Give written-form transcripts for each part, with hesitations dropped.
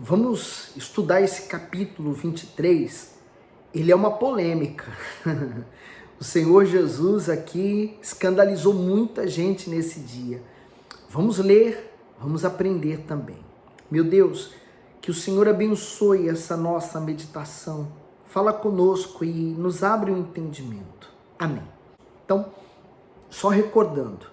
Vamos estudar esse capítulo 23. Ele é uma polêmica. O Senhor Jesus aqui escandalizou muita gente nesse dia. Vamos ler, vamos aprender também. Meu Deus, que o Senhor abençoe essa nossa meditação. Fala conosco e nos abre o entendimento. Amém. Então, só recordando,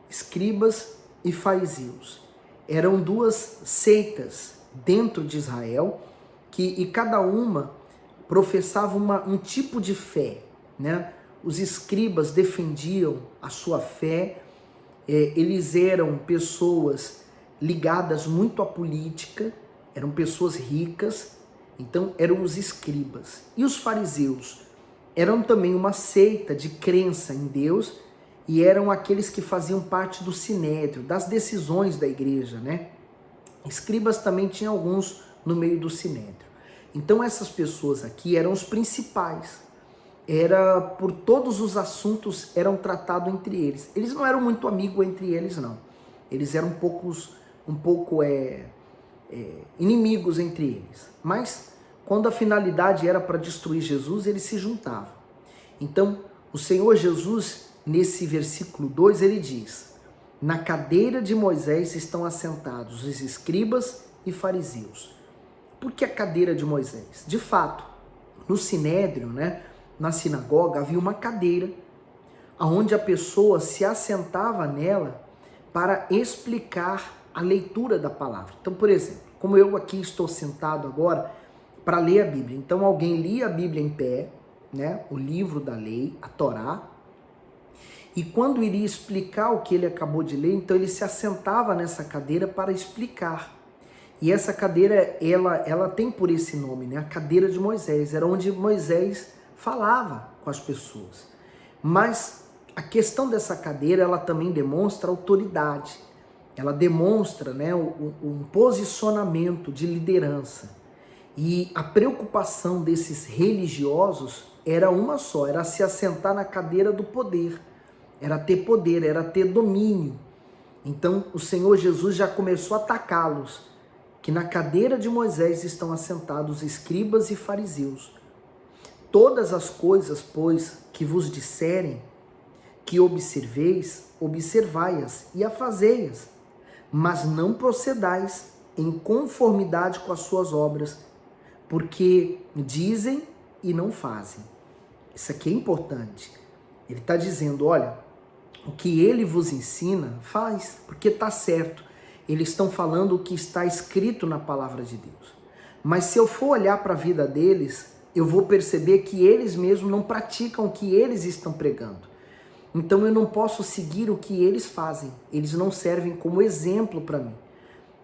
escribas e fariseus eram duas seitas dentro de Israel e cada uma professava um tipo de fé, né? Os escribas defendiam a sua fé, eles eram pessoas ligadas muito à política, eram pessoas ricas, então eram os escribas. E os fariseus eram também uma seita de crença em Deus e eram aqueles que faziam parte do sinédrio, das decisões da igreja, né? Escribas também tinha alguns no meio do sinédrio. Então essas pessoas aqui eram os principais. Por todos os assuntos eram tratados entre eles. Eles não eram muito amigos entre eles, não. Eles eram um pouco inimigos entre eles. Mas quando a finalidade era para destruir Jesus, eles se juntavam. Então o Senhor Jesus, nesse versículo 2, ele diz: na cadeira de Moisés estão assentados os escribas e fariseus. Por que a cadeira de Moisés? De fato, no sinédrio, né, na sinagoga, havia uma cadeira onde a pessoa se assentava nela para explicar a leitura da palavra. Então, por exemplo, como eu aqui estou sentado agora para ler a Bíblia. Então, alguém lia a Bíblia em pé, né, o livro da lei, a Torá, e quando iria explicar o que ele acabou de ler, então ele se assentava nessa cadeira para explicar. E essa cadeira, ela tem por esse nome, né? A cadeira de Moisés. Era onde Moisés falava com as pessoas. Mas a questão dessa cadeira, ela também demonstra autoridade. Ela demonstra, né, um posicionamento de liderança. E a preocupação desses religiosos era uma só, era se assentar na cadeira do poder. Era ter poder, era ter domínio. Então o Senhor Jesus já começou a atacá-los, que na cadeira de Moisés estão assentados escribas e fariseus. Todas as coisas, pois, que vos disserem, que observeis, observai-as e afazei-as, mas não procedais em conformidade com as suas obras, porque dizem e não fazem. Isso aqui é importante. Ele está dizendo, olha, o que ele vos ensina, faz, porque está certo. Eles estão falando o que está escrito na palavra de Deus. Mas se eu for olhar para a vida deles, eu vou perceber que eles mesmos não praticam o que eles estão pregando. Então eu não posso seguir o que eles fazem. Eles não servem como exemplo para mim.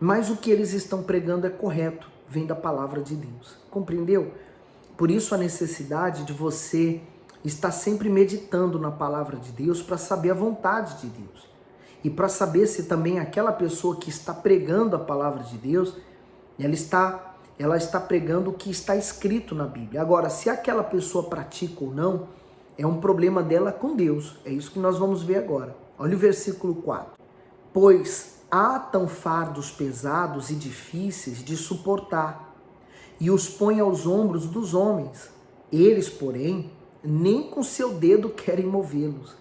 Mas o que eles estão pregando é correto, vem da palavra de Deus. Compreendeu? Por isso a necessidade de você está sempre meditando na palavra de Deus para saber a vontade de Deus. E para saber se também aquela pessoa que está pregando a palavra de Deus, ela está pregando o que está escrito na Bíblia. Agora, se aquela pessoa pratica ou não, é um problema dela com Deus. É isso que nós vamos ver agora. Olha o versículo 4. Pois atam fardos pesados e difíceis de suportar, e os põe aos ombros dos homens. Eles, porém, nem com seu dedo querem movê-los,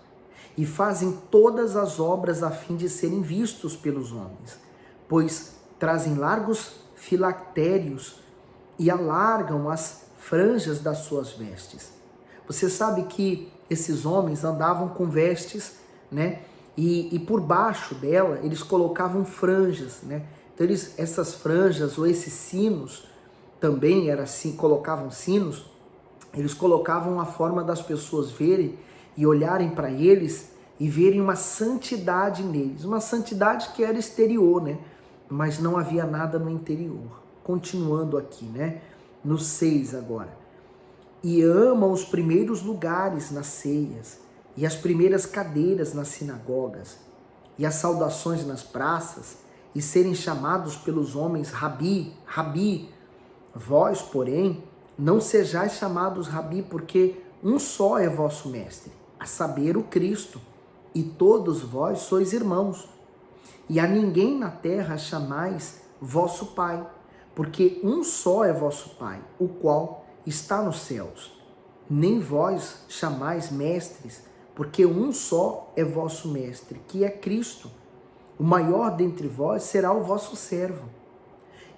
e fazem todas as obras a fim de serem vistos pelos homens, pois trazem largos filactérios e alargam as franjas das suas vestes. Você sabe que esses homens andavam com vestes, né? E por baixo dela eles colocavam franjas, né? Então essas franjas ou esses sinos também era assim, colocavam sinos. Eles colocavam a forma das pessoas verem e olharem para eles e verem uma santidade neles. Uma santidade que era exterior, né? Mas não havia nada no interior. Continuando aqui, né? No 6 agora. E amam os primeiros lugares nas ceias, e as primeiras cadeiras nas sinagogas, e as saudações nas praças, e serem chamados pelos homens Rabi, Rabi. Vós, porém, não sejais chamados Rabi, porque um só é vosso mestre, a saber, o Cristo, e todos vós sois irmãos. E a ninguém na terra chamais vosso Pai, porque um só é vosso Pai, o qual está nos céus. Nem vós chamais mestres, porque um só é vosso mestre, que é Cristo. O maior dentre vós será o vosso servo.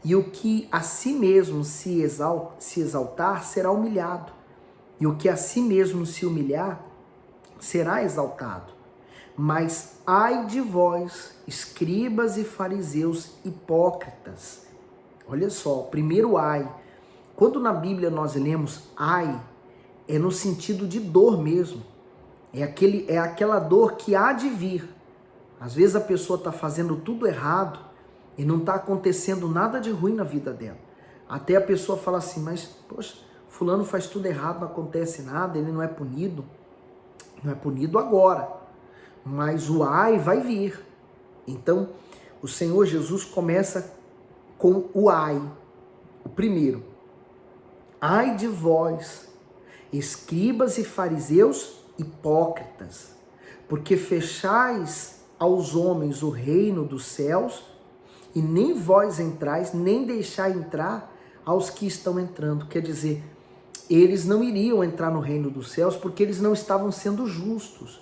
E o que a si mesmo se exaltar será humilhado, e o que a si mesmo se humilhar será exaltado. Mas ai de vós, escribas e fariseus hipócritas. Olha só, primeiro ai. Quando na Bíblia nós lemos ai, é no sentido de dor mesmo. É aquela dor que há de vir. Às vezes a pessoa está fazendo tudo errado e não está acontecendo nada de ruim na vida dela. Até a pessoa fala assim, mas poxa, fulano faz tudo errado, não acontece nada, ele não é punido. Não é punido agora, mas o ai vai vir. Então, o Senhor Jesus começa com o ai, o primeiro. Ai de vós, escribas e fariseus hipócritas, porque fechais aos homens o reino dos céus, e nem vós entrais, nem deixai entrar aos que estão entrando. Quer dizer, eles não iriam entrar no reino dos céus porque eles não estavam sendo justos.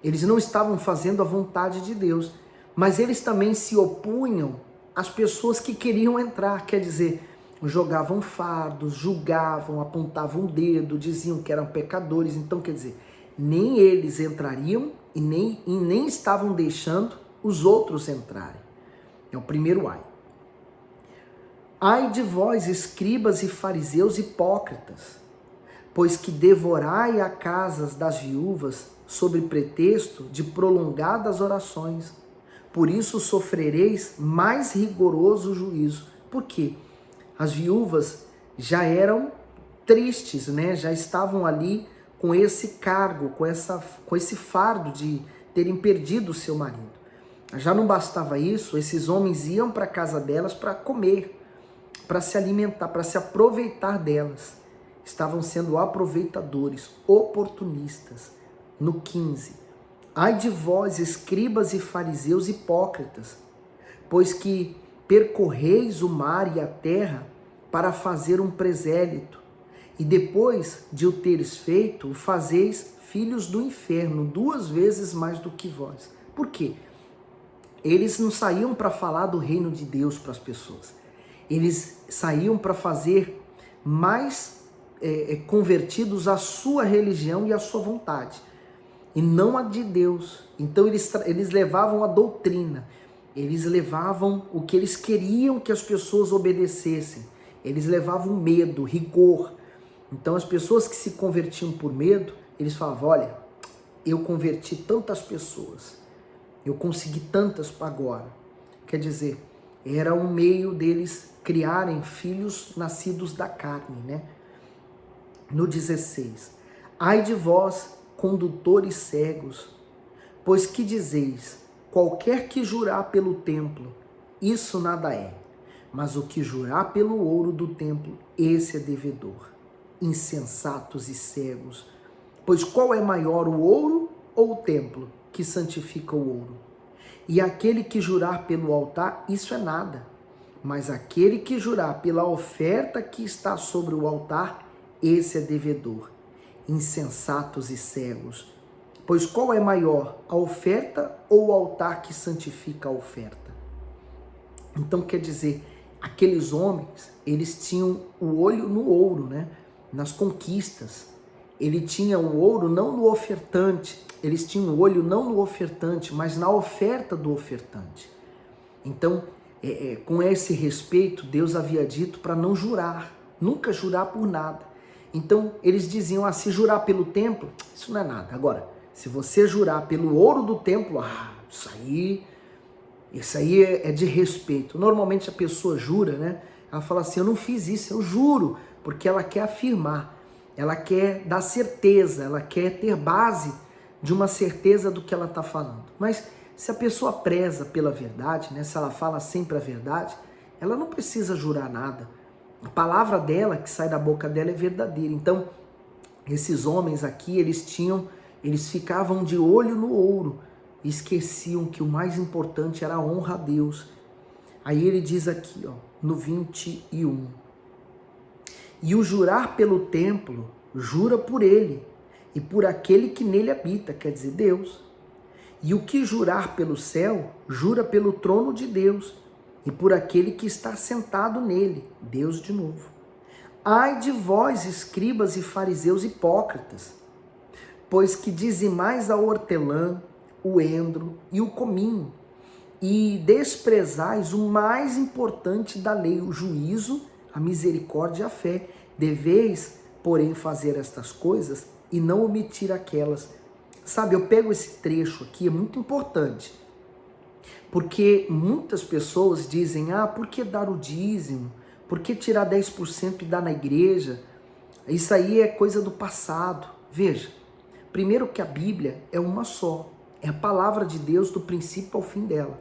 Eles não estavam fazendo a vontade de Deus. Mas eles também se opunham às pessoas que queriam entrar. Quer dizer, jogavam fardos, julgavam, apontavam o dedo, diziam que eram pecadores. Então, quer dizer, nem eles entrariam e nem estavam deixando os outros entrarem. É o primeiro ai. Ai de vós, escribas e fariseus hipócritas, pois que devorai as casas das viúvas sob pretexto de prolongadas orações. Por isso sofrereis mais rigoroso juízo. Por quê? As viúvas já eram tristes, né? Já estavam ali com esse cargo, com esse fardo de terem perdido o seu marido. Já não bastava isso, esses homens iam para a casa delas para comer, para se alimentar, para se aproveitar delas. Estavam sendo aproveitadores, oportunistas. No 15. Ai de vós, escribas e fariseus hipócritas, pois que percorreis o mar e a terra para fazer um presélito, e depois de o teres feito, o fazeis filhos do inferno, 2 vezes mais do que vós. Por quê? Eles não saíam para falar do reino de Deus para as pessoas. Eles saíam para fazer mais convertidos à sua religião e à sua vontade, e não a de Deus. Então eles levavam a doutrina, eles levavam o que eles queriam que as pessoas obedecessem, eles levavam medo, rigor. Então as pessoas que se convertiam por medo, eles falavam, olha, eu converti tantas pessoas, eu consegui tantas agora. Quer dizer, era um meio deles criarem filhos nascidos da carne, né? No 16, ai de vós, condutores cegos, pois que dizeis, qualquer que jurar pelo templo, isso nada é, mas o que jurar pelo ouro do templo, esse é devedor. Insensatos e cegos, pois qual é maior, o ouro ou o templo que santifica o ouro? E aquele que jurar pelo altar, isso é nada, mas aquele que jurar pela oferta que está sobre o altar, esse é devedor. Insensatos e cegos, pois qual é maior, a oferta ou o altar que santifica a oferta? Então quer dizer, aqueles homens, eles tinham o olho no ouro, né? Nas conquistas. Ele tinha o ouro não no ofertante, eles tinham o olho não no ofertante, mas na oferta do ofertante. Então, com esse respeito, Deus havia dito para não jurar, nunca jurar por nada. Então, eles diziam, se jurar pelo templo, isso não é nada. Agora, se você jurar pelo ouro do templo, isso aí é de respeito. Normalmente a pessoa jura, né? Ela fala assim, eu não fiz isso, eu juro, porque ela quer afirmar, ela quer dar certeza, ela quer ter base de uma certeza do que ela está falando. Mas se a pessoa preza pela verdade, né? Se ela fala sempre a verdade, ela não precisa jurar nada. A palavra dela, que sai da boca dela, é verdadeira. Então, esses homens aqui, eles ficavam de olho no ouro, e esqueciam que o mais importante era a honra a Deus. Aí ele diz aqui, ó, no 21. E o jurar pelo templo, jura por ele e por aquele que nele habita, quer dizer, Deus. E o que jurar pelo céu, jura pelo trono de Deus e por aquele que está sentado nele, Deus de novo. Ai de vós, escribas e fariseus hipócritas, pois que dizimais a hortelã, o endro e o cominho, e desprezais o mais importante da lei, o juízo, a misericórdia e a fé. Deveis, porém, fazer estas coisas e não omitir aquelas. Sabe, eu pego esse trecho aqui, é muito importante, porque muitas pessoas dizem, por que dar o dízimo? Por que tirar 10% e dar na igreja? Isso aí é coisa do passado. Veja, primeiro que a Bíblia é uma só, é a palavra de Deus do princípio ao fim dela.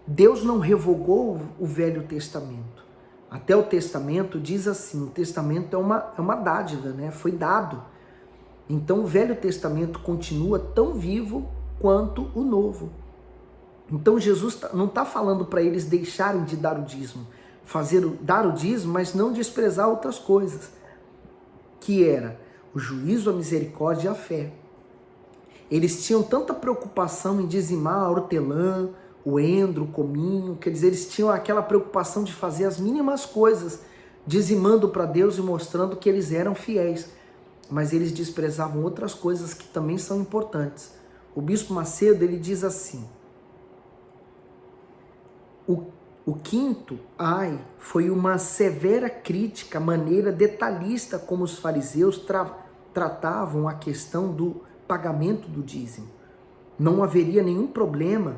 Deus não revogou o Velho Testamento. Até o Testamento diz assim, o Testamento é uma dádiva, né? Foi dado. Então o Velho Testamento continua tão vivo quanto o Novo. Então Jesus não está falando para eles deixarem de dar o dízimo, dar o dízimo, mas não desprezar outras coisas, que era o juízo, a misericórdia e a fé. Eles tinham tanta preocupação em dizimar a hortelã, o endro, o cominho, quer dizer, eles tinham aquela preocupação de fazer as mínimas coisas, dizimando para Deus e mostrando que eles eram fiéis, mas eles desprezavam outras coisas que também são importantes. O Bispo Macedo, ele diz assim, o quinto ai foi uma severa crítica à maneira detalhista como os fariseus tratavam a questão do pagamento do dízimo. Não haveria nenhum problema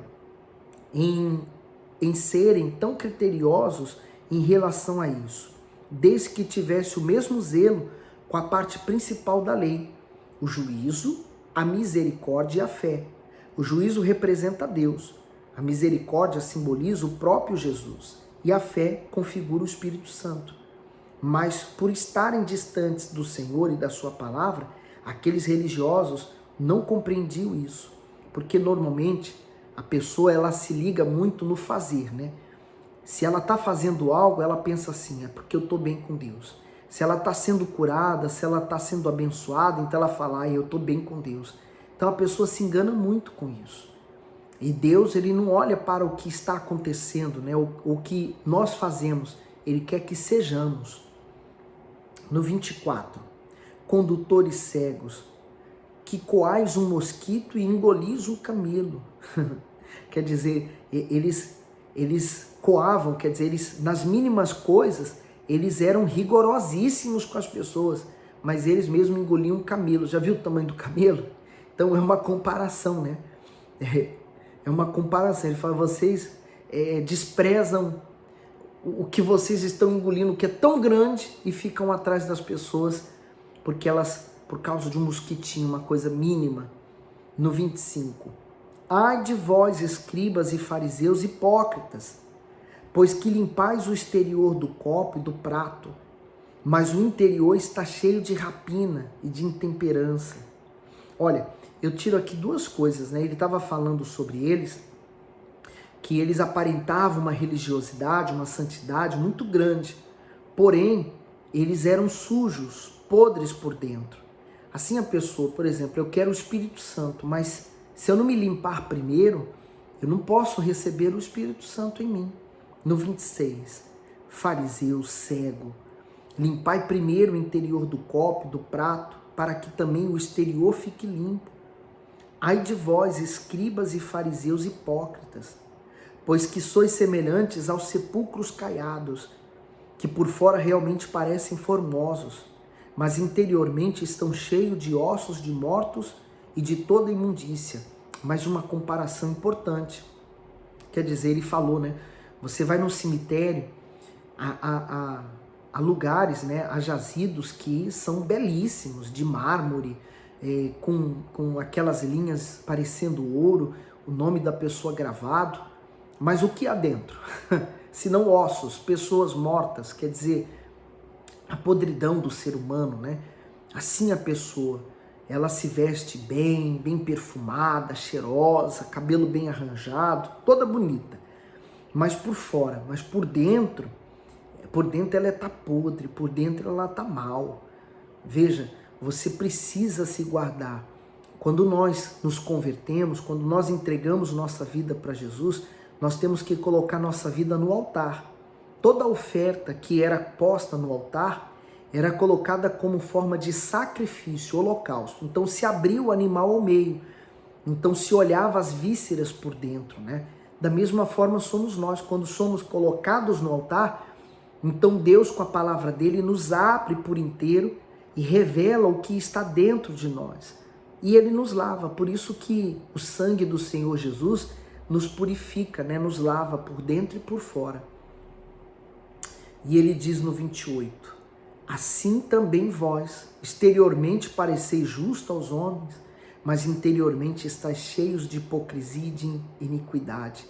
em serem tão criteriosos em relação a isso, desde que tivesse o mesmo zelo com a parte principal da lei, o juízo, a misericórdia e a fé. O juízo representa Deus, a misericórdia simboliza o próprio Jesus e a fé configura o Espírito Santo. Mas por estarem distantes do Senhor e da sua palavra, aqueles religiosos não compreendiam isso, porque normalmente a pessoa ela se liga muito no fazer, né? Se ela está fazendo algo, ela pensa assim, é porque eu estou bem com Deus. Se ela está sendo curada, se ela está sendo abençoada, então ela fala, eu estou bem com Deus. Então a pessoa se engana muito com isso. E Deus, ele não olha para o que está acontecendo, né? O que nós fazemos, ele quer que sejamos. No 24, condutores cegos, que coais um mosquito e engolis o camelo. Quer dizer, eles coavam, quer dizer, eles nas mínimas coisas, eles eram rigorosíssimos com as pessoas, mas eles mesmos engoliam o camelo. Já viu o tamanho do camelo? Então é uma comparação, né? É uma comparação. Ele fala, vocês desprezam o que vocês estão engolindo, que é tão grande, e ficam atrás das pessoas, porque elas, por causa de um mosquitinho, uma coisa mínima. No 25. Ai de vós, escribas e fariseus hipócritas, pois que limpais o exterior do copo e do prato, mas o interior está cheio de rapina e de intemperança. Olha, eu tiro aqui duas coisas, né? Ele estava falando sobre eles, que eles aparentavam uma religiosidade, uma santidade muito grande, porém, eles eram sujos, podres por dentro. Assim a pessoa, por exemplo, eu quero o Espírito Santo, mas se eu não me limpar primeiro, eu não posso receber o Espírito Santo em mim. No 26, fariseu cego, limpai primeiro o interior do copo, do prato, para que também o exterior fique limpo. Ai de vós, escribas e fariseus hipócritas, pois que sois semelhantes aos sepulcros caiados, que por fora realmente parecem formosos, mas interiormente estão cheios de ossos de mortos e de toda imundícia. Mas uma comparação importante, quer dizer, ele falou, né? Você vai no cemitério, há lugares, né? Há jazidos que são belíssimos, de mármore, com aquelas linhas parecendo ouro, o nome da pessoa gravado, mas o que há dentro? Se não ossos, pessoas mortas, quer dizer, a podridão do ser humano, né? Assim a pessoa, ela se veste bem perfumada, cheirosa, cabelo bem arranjado, toda bonita. mas por fora, mas por dentro ela está podre, por dentro ela está mal. Veja, você precisa se guardar. Quando nós nos convertemos, quando nós entregamos nossa vida para Jesus, nós temos que colocar nossa vida no altar. Toda oferta que era posta no altar era colocada como forma de sacrifício, holocausto. Então se abria o animal ao meio, então se olhava as vísceras por dentro, né? Da mesma forma somos nós, quando somos colocados no altar, então Deus, com a palavra dele, nos abre por inteiro e revela o que está dentro de nós. E ele nos lava, por isso que o sangue do Senhor Jesus nos purifica, né? Nos lava por dentro e por fora. E ele diz no 28, assim também vós, exteriormente pareceis justo aos homens, mas interiormente estáis cheios de hipocrisia e de iniquidade.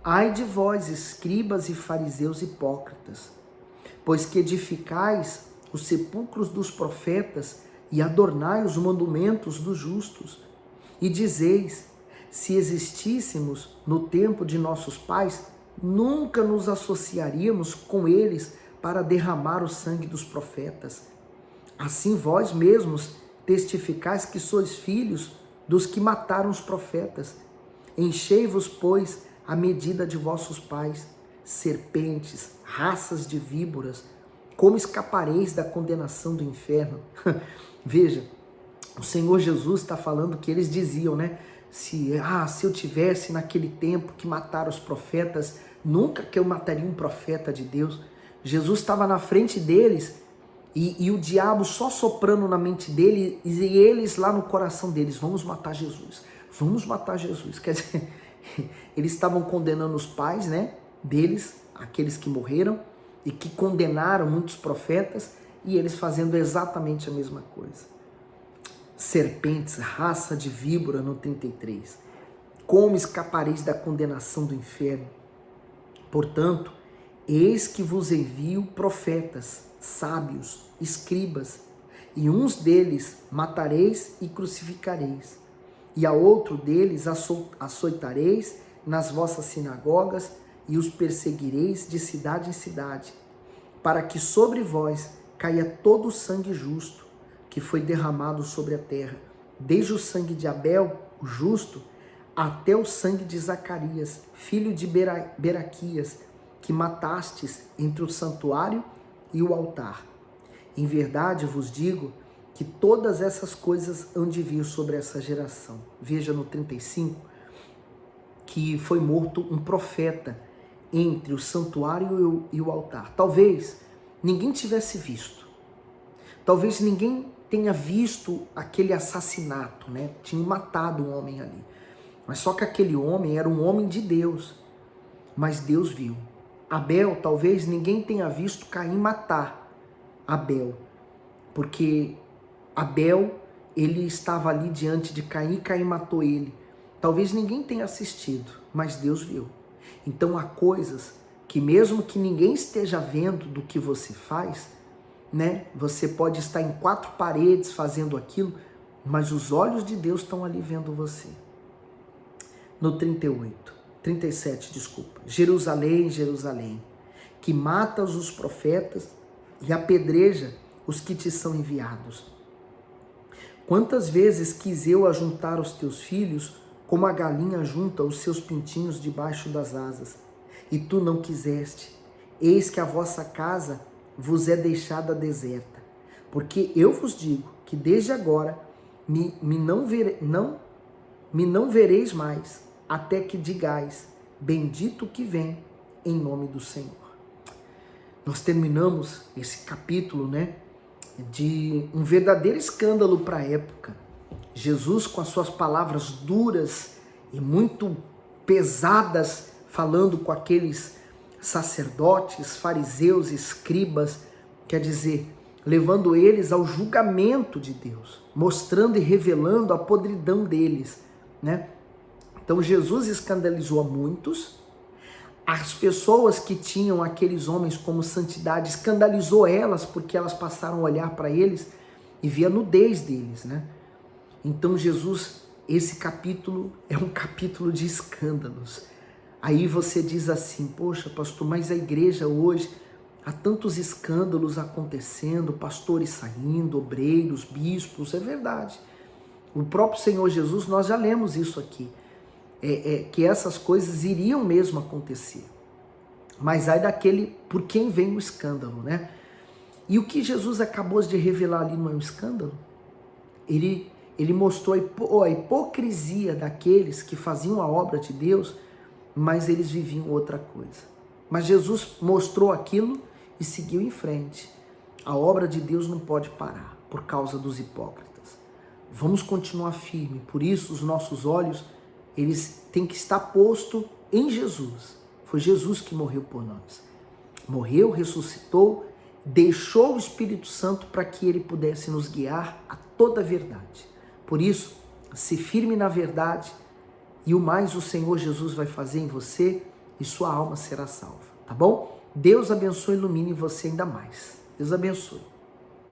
Ai de vós, escribas e fariseus hipócritas, pois que edificais os sepulcros dos profetas e adornai os monumentos dos justos. E dizeis, se existíssemos no tempo de nossos pais, nunca nos associaríamos com eles para derramar o sangue dos profetas. Assim vós mesmos testificais que sois filhos dos que mataram os profetas. Enchei-vos, pois, a medida de vossos pais, serpentes, raças de víboras, como escapareis da condenação do inferno? Veja, o Senhor Jesus está falando que eles diziam, né? Se eu tivesse naquele tempo que mataram os profetas, nunca que eu mataria um profeta de Deus. Jesus estava na frente deles e o diabo só soprando na mente dele e eles lá no coração deles, vamos matar Jesus, vamos matar Jesus. Quer dizer, eles estavam condenando os pais, né, deles, aqueles que morreram e que condenaram muitos profetas, e eles fazendo exatamente a mesma coisa. Serpentes, raça de víbora, no 33. Como escapareis da condenação do inferno? Portanto, eis que vos envio profetas, sábios, escribas, e uns deles matareis e crucificareis, e a outro deles açoitareis nas vossas sinagogas e os perseguireis de cidade em cidade, para que sobre vós caia todo o sangue justo que foi derramado sobre a terra, desde o sangue de Abel, o justo, até o sangue de Zacarias, filho de Beraquias, que matastes entre o santuário e o altar. Em verdade vos digo que todas essas coisas hão de vir sobre essa geração. Veja no 35 que foi morto um profeta entre o santuário e o altar. Talvez ninguém tivesse visto. Talvez ninguém tenha visto aquele assassinato, né? Tinham matado um homem ali. Mas só que aquele homem era um homem de Deus. Mas Deus viu. Abel, talvez ninguém tenha visto Caim matar Abel. Porque Abel, ele estava ali diante de Caim e Caim matou ele. Talvez ninguém tenha assistido, mas Deus viu. Então há coisas que mesmo que ninguém esteja vendo do que você faz, né? Você pode estar em 4 paredes fazendo aquilo, mas os olhos de Deus estão ali vendo você. No 37, desculpa. Jerusalém, Jerusalém, que matas os profetas e apedreja os que te são enviados. Quantas vezes quis eu ajuntar os teus filhos, como a galinha junta os seus pintinhos debaixo das asas, e tu não quiseste. Eis que a vossa casa vos é deixada deserta, porque eu vos digo que desde agora me não vereis mais, até que digais, bendito que vem em nome do Senhor. Nós terminamos esse capítulo, né, de um verdadeiro escândalo para a época. Jesus, com as suas palavras duras e muito pesadas, falando com aqueles sacerdotes, fariseus, escribas, quer dizer, levando eles ao julgamento de Deus, mostrando e revelando a podridão deles, né? Então Jesus escandalizou a muitos. As pessoas que tinham aqueles homens como santidade, escandalizou elas, porque elas passaram a olhar para eles e ver a nudez deles, né? Então Jesus, esse capítulo é um capítulo de escândalos. Aí você diz assim, poxa, pastor, mas a igreja hoje, há tantos escândalos acontecendo, pastores saindo, obreiros, bispos, é verdade. O próprio Senhor Jesus, nós já lemos isso aqui, que essas coisas iriam mesmo acontecer. Mas aí daquele por quem vem o escândalo, né? E o que Jesus acabou de revelar ali não é um escândalo? Ele mostrou a hipocrisia daqueles que faziam a obra de Deus, mas eles viviam outra coisa. Mas Jesus mostrou aquilo e seguiu em frente. A obra de Deus não pode parar por causa dos hipócritas. Vamos continuar firme. Por isso os nossos olhos, eles têm que estar postos em Jesus. Foi Jesus que morreu por nós. Morreu, ressuscitou, deixou o Espírito Santo para que ele pudesse nos guiar a toda a verdade. Por isso, se firme na verdade, e o mais o Senhor Jesus vai fazer em você, e sua alma será salva, tá bom? Deus abençoe e ilumine você ainda mais. Deus abençoe.